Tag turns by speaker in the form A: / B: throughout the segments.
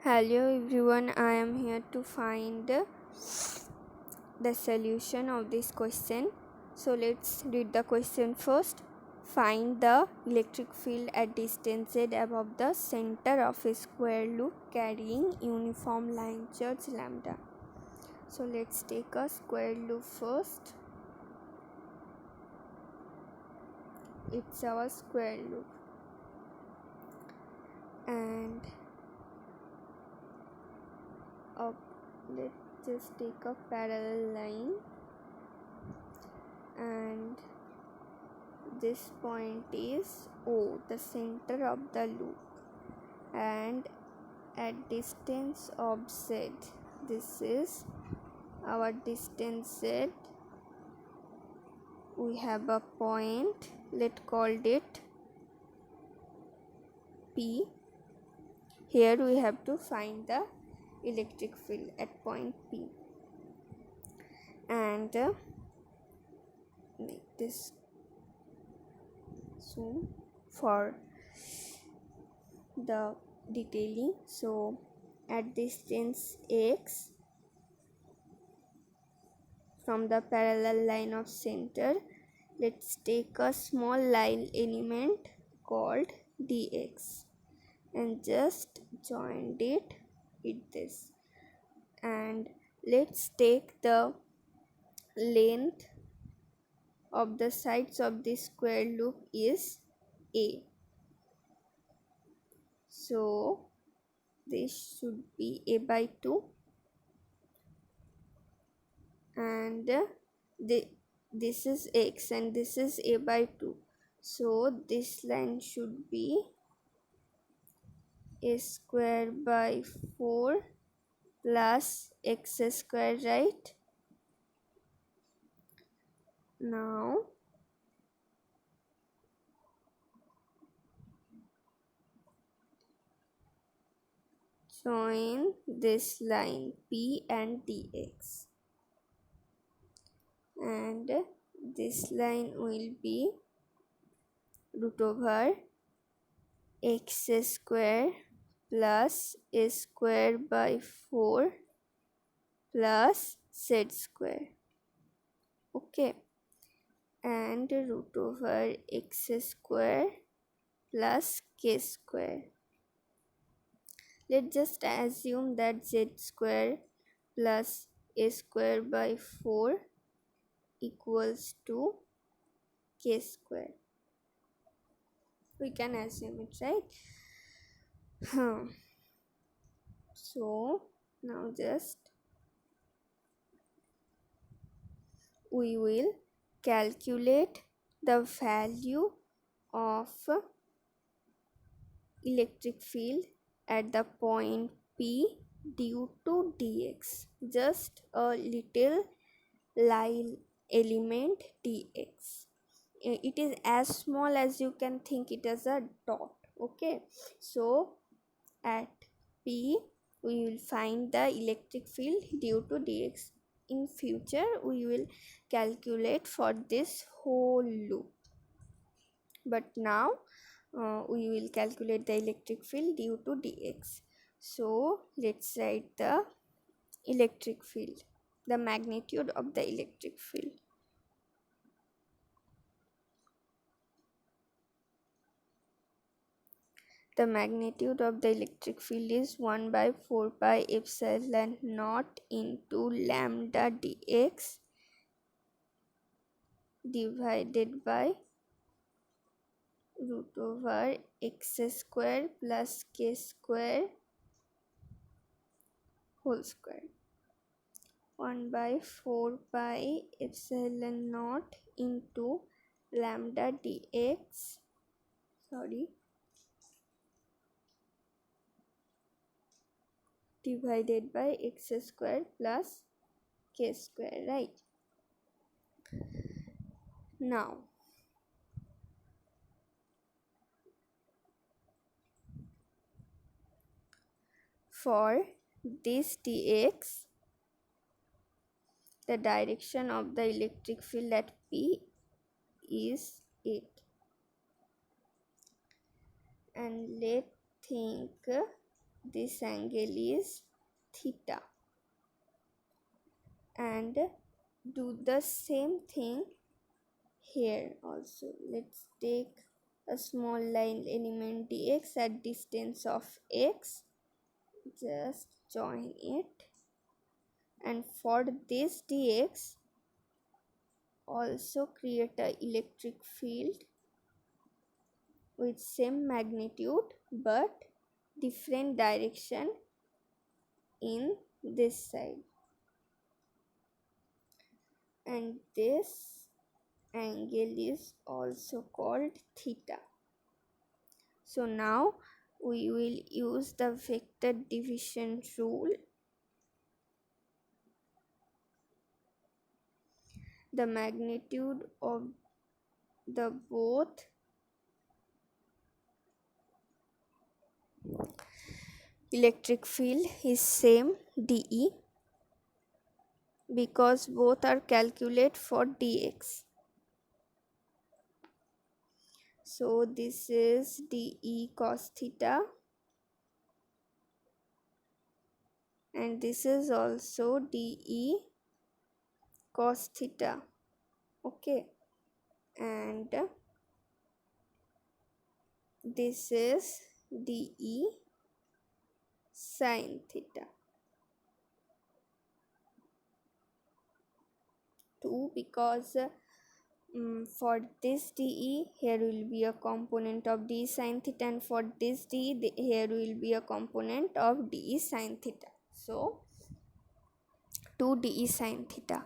A: Hello everyone, I am here to find the solution of this question. So let's read the question first. Find the electric field at distance z above the center of a square loop carrying uniform line charge lambda. So let's take a square loop first. It's our square loop. And let's just take a parallel line, and this point is O, the center of the loop, and at distance of Z, this is our distance Z. We have a point, let's call it P. Here we have to find the electric field at point P, and make this zoom for the detailing. So at distance x from the parallel line of center, let's take a small line element called dx and just join it with this, and let's take the length of the sides of this square loop is a. So this should be a by 2, and this is x and this is a by 2. So this line should be a square by 4 plus x square, right? Now join this line P and dx, and this line will be root over x square plus a square by 4 plus z square. Okay, and root over x square plus k square. Let's just assume that z square plus a square by 4 equals to k square. We can assume it, right? So now just we will calculate the value of electric field at the point P due to dx, just a little line element dx. It is as small as you can think it as a dot. Okay, so at P we will find the electric field due to dx. In future we will calculate for this whole loop, but now we will calculate the electric field due to dx. So let's write the electric field, the magnitude of the electric field. The magnitude of the electric field is 1 by 4 pi epsilon naught into lambda dx divided by root over x square plus k square whole square. 1 by 4 pi epsilon naught into lambda dx, divided by x square plus k square, right? Now for this dx, the direction of the electric field at P is 8, and let's think this angle is theta, and do the same thing here also. Let's take a small line element dx at distance of x, just join it, and for this dx also create a electric field with same magnitude but different direction in this side, and this angle is also called theta. So now we will use the vector division rule. The magnitude of the both electric field is same, dE, because both are calculated for dx. So this is dE cos theta, and this is also dE cos theta. Okay, and this is dE sin theta. 2, because for this dE here will be a component of d sin theta, and for this dE here will be a component of d sin theta. So 2 dE sin theta,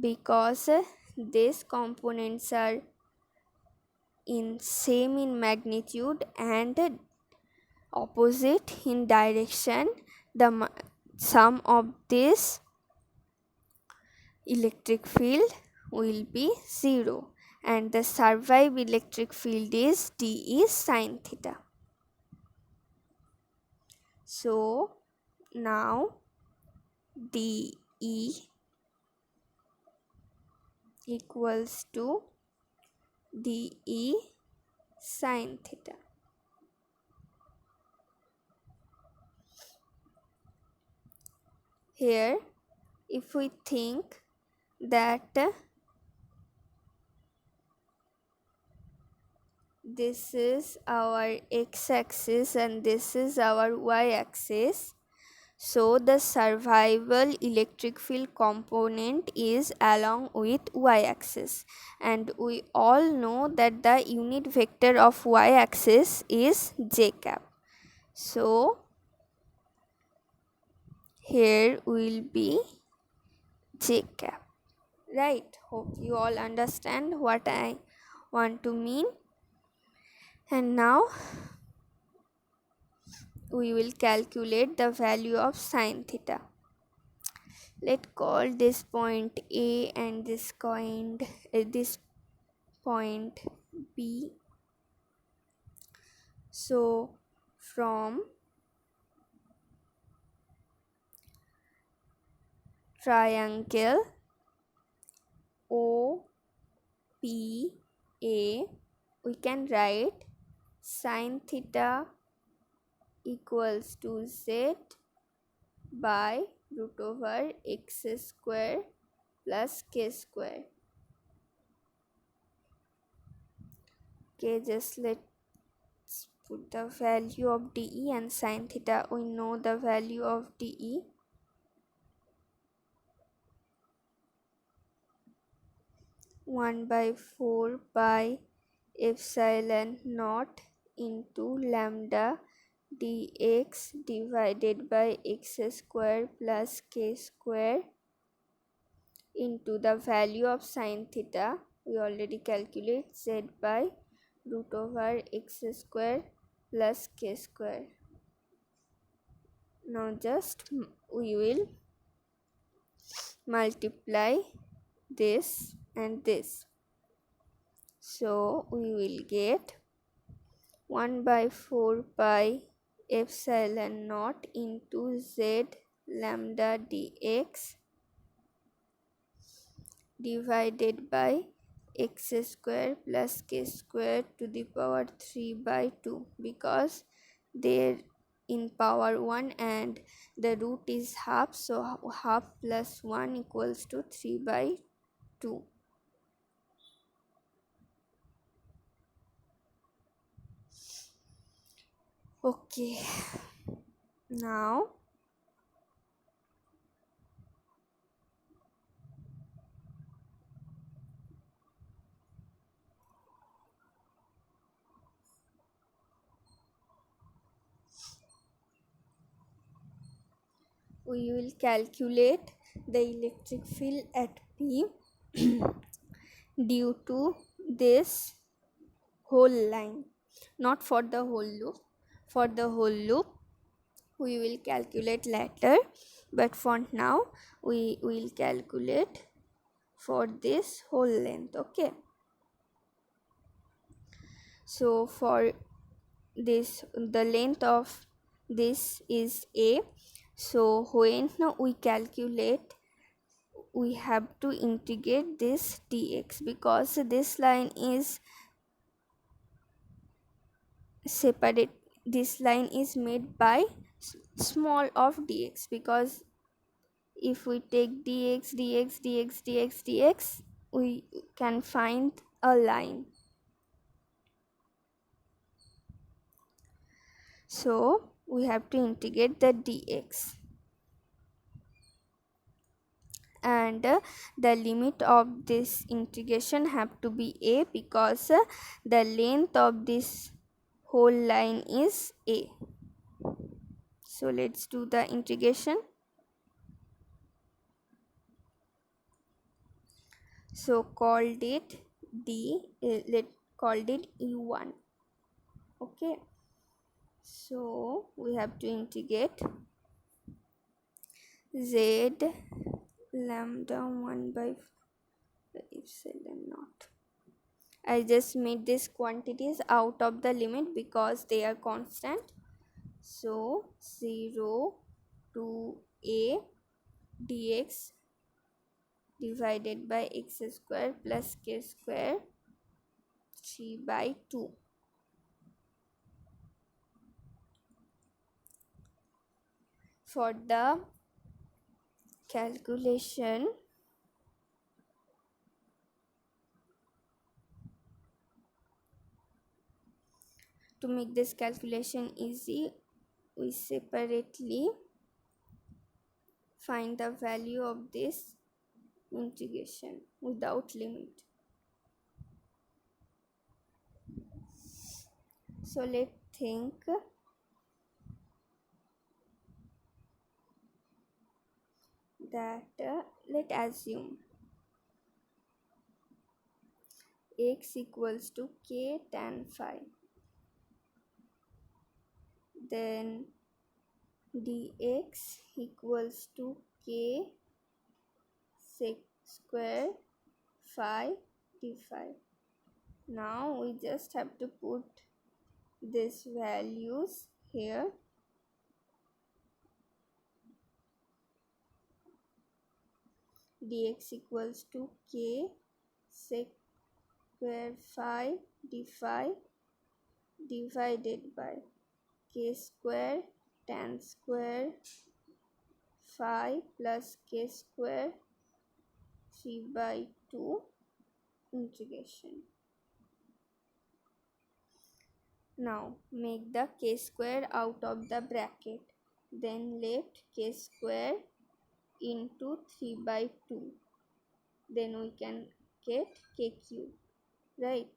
A: because these components are in same in magnitude and opposite in direction, the sum of this electric field will be 0, and the survived electric field is dE sin theta. So now dE equals to dE sin theta. Here, if we think that this is our x-axis and this is our y-axis, so the survival electric field component is along with y-axis, and we all know that the unit vector of y-axis is j cap. So here will be j cap, right? Hope you all understand what I want to mean. And now we will calculate the value of sin theta. Let's call this point A and this point B. So from triangle OPA we can write sin theta equals to z by root over x square plus k square. Okay, just let's put the value of dE and sin theta. We know the value of dE. One by 4 by epsilon naught into lambda dx divided by x square plus k square into the value of sin theta. We already calculate z by root over x square plus k square. Now just we will multiply this and this. So we will get 1 by 4 pi epsilon naught into z lambda dx divided by x square plus k square to the power 3 by 2, because there in power 1 and the root is half, so half plus 1 equals to 3 by 2. Okay, now we will calculate the electric field at P due to this whole line, not for the whole loop. For the whole loop we will calculate later, but for now we will calculate for this whole length. Okay, so for this, the length of this is A, so when we calculate we have to integrate this dx, because this line is separate, this line is made by small of dx, because if we take dx dx dx dx dx we can find a line. So we have to integrate the dx, and the limit of this integration have to be a, because the length of this whole line is a. So let's do the integration. So called it called it u1. Okay, so we have to integrate z lambda 1 by epsilon naught. I just made these quantities out of the limit because they are constant. So 0 to a dx divided by x square plus k square 3 by 2. For the calculation, to make this calculation easy, we separately find the value of this integration without limit. So let's think that let's assume x equals to k tan phi, then dx equals to k sec square phi d phi. Now we just have to put these values here. Dx equals to k sec square phi d phi divided by k square tan square phi plus k square 3 by 2 integration. Now make the k square out of the bracket, then left k square into 3 by 2, then we can get k cube, right?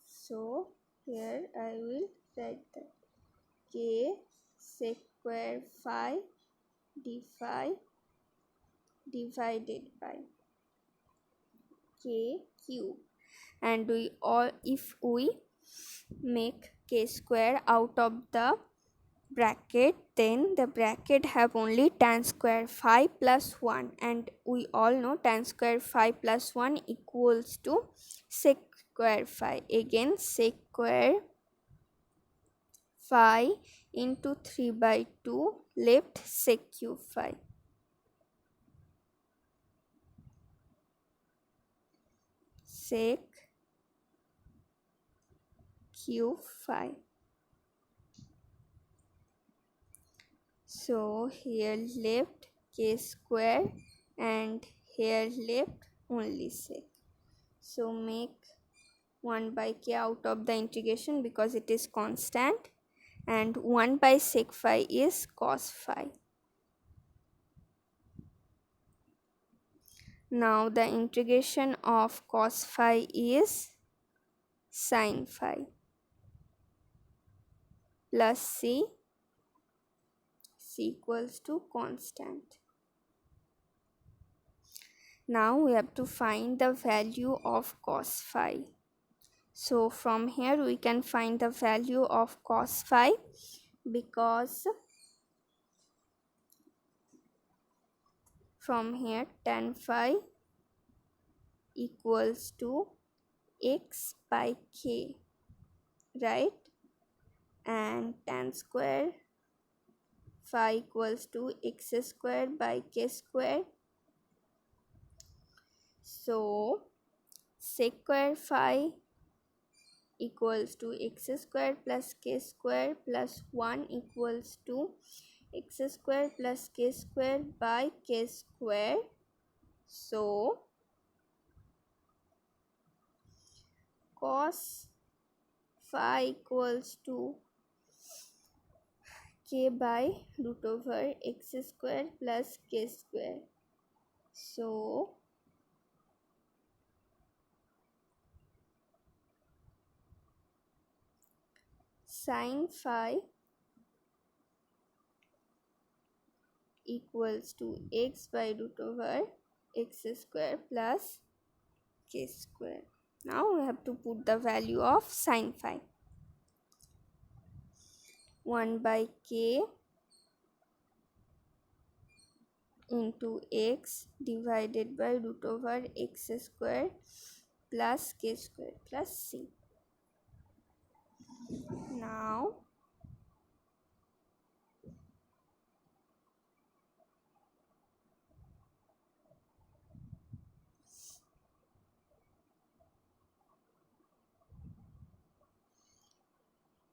A: So here I will write that k sec square phi d phi divided by k cube, and we all, if we make k square out of the bracket, then the bracket have only tan square phi plus 1, and we all know tan square phi plus 1 equals to sec square phi. Again sec square phi into 3 by 2 left sec cube phi. Sec cube phi. So here left k square and here left only sec. So make 1 by k out of the integration because it is constant, and 1 by sec phi is cos phi. Now the integration of cos phi is sin phi plus c equals to constant. Now we have to find the value of cos phi. So from here we can find the value of cos phi, because from here tan phi equals to x by k, right? And tan square phi equals to x square by k square. So sec square phi equals to x square plus k square plus 1 equals to x square plus k square by k square. So cos phi equals to k by root over x square plus k square. So sin phi equals to x by root over x square plus k square. Now we have to put the value of sin phi. 1 by k into x divided by root over x square plus k square plus c. Now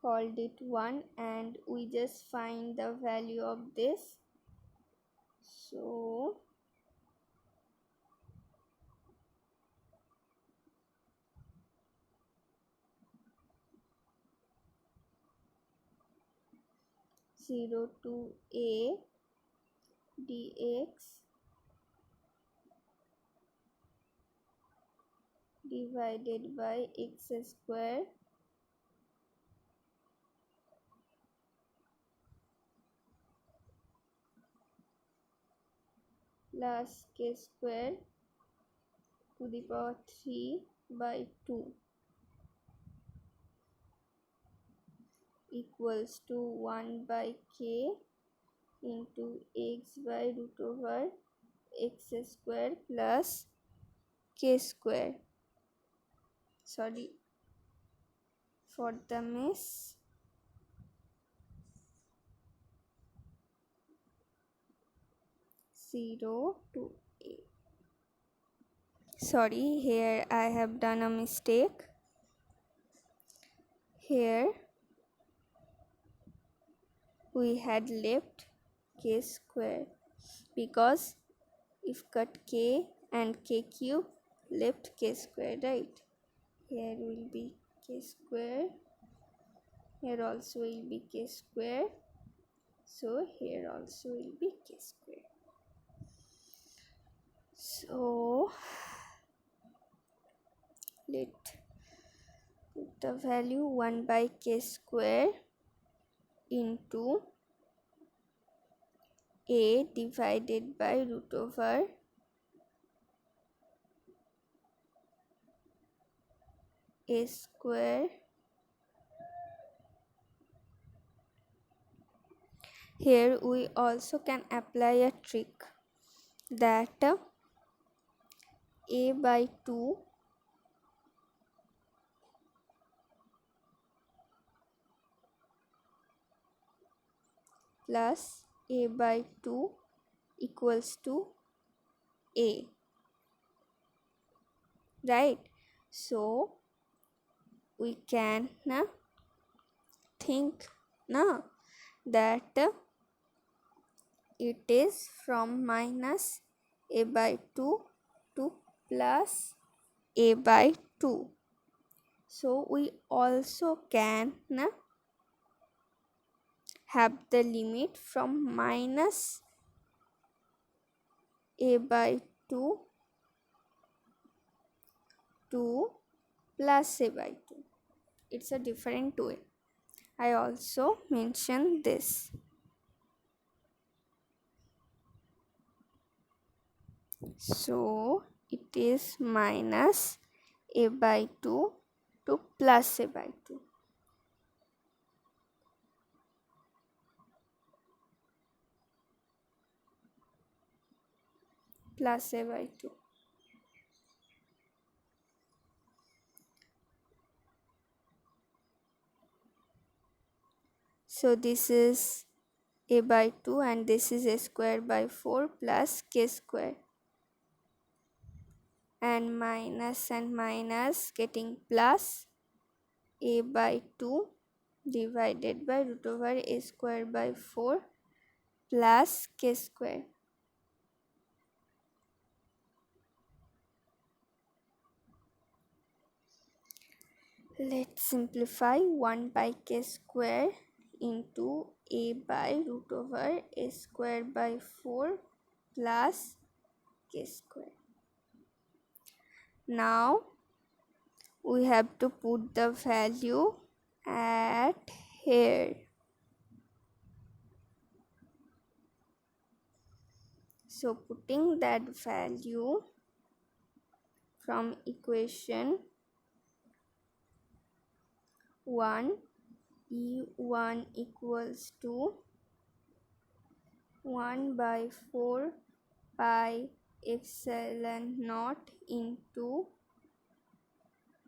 A: called it 1 and we just find the value of this. So zero to a dx divided by x square plus k square to the power 3 by 2 equals to 1 by k into x by root over x square plus k square. Sorry for the miss. Zero to a. Sorry, here I have done a mistake. Here we had left k square, because if cut k and k cube, left k square, right? Here will be k square, here also will be k square, so here also will be k square. So let put the value 1 by k square into a divided by root over a square. Here we also can apply a trick that a by 2 plus a by 2 equals to a, right? So we can think that it is from minus a by 2 to plus a by 2. So we also can have the limit from minus a by 2 to plus a by 2. It's a different way. I also mentioned this. So it is minus a by 2 to plus a by 2. Plus a by 2. So this is a by 2 and this is a square by 4 plus k square. And minus getting plus a by 2 divided by root over a square by 4 plus k square. Let's simplify 1 by k square into a by root over a square by 4 plus k square. Now we have to put the value at here. So putting that value from equation 1, E1 equals to 1 by 4 pi epsilon naught into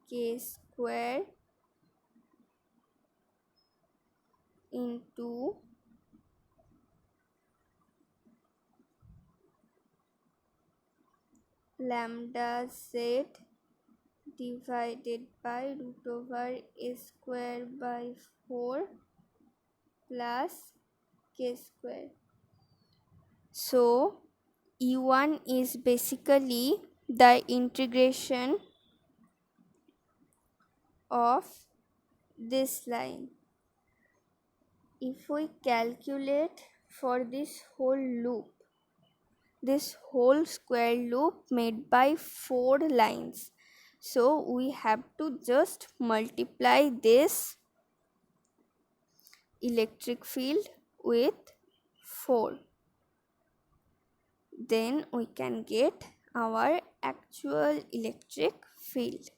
A: k square into lambda z divided by root over a square by 4 plus k square. So E1 is basically the integration of this line. If we calculate for this whole loop, this whole square loop made by 4 lines, so we have to just multiply this electric field with 4. Then we can get our actual electric field.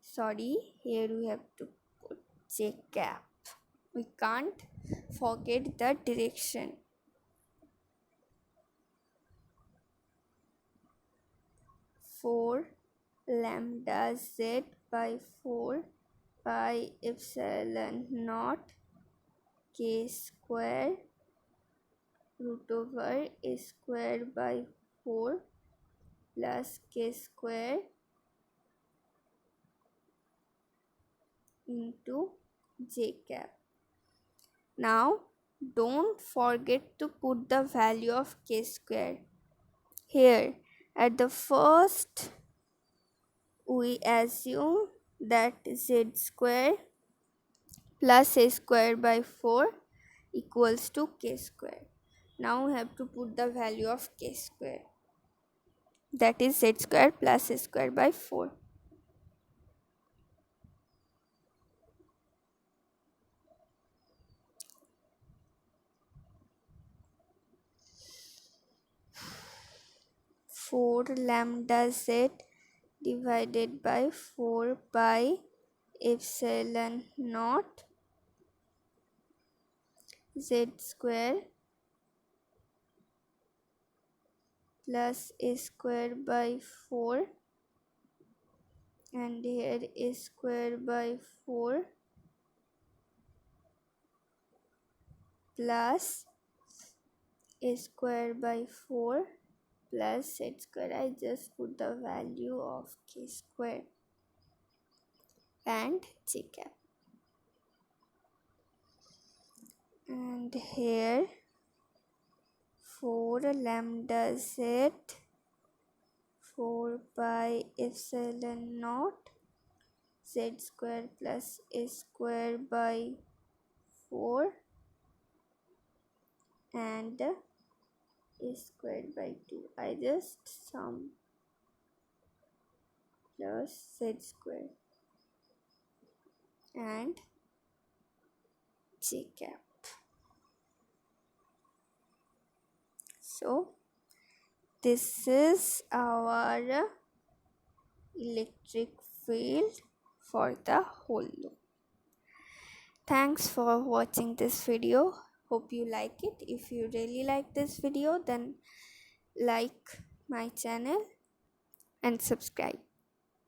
A: Sorry, here we have to put J cap. We can't forget the direction. 4 lambda z by 4 pi epsilon naught k square root over a square by 4 plus k square into j cap. Now don't forget to put the value of k square. Here at the first we assume that z square plus a square by 4 equals to k square. Now we have to put the value of k square, that is z square plus a square by 4. Four lambda z divided by 4 pi epsilon naught z square plus a square by 4 and here a square by 4 plus a square by 4 plus z square. I just put the value of k square. and J cap. And here 4 lambda z 4 by epsilon naught z square plus a square by 4 and a squared by 2. I just sum plus z square and J cap. So this is our electric field for the whole loop. Thanks for watching this video. Hope you like it. If you really like this video, then like my channel and subscribe.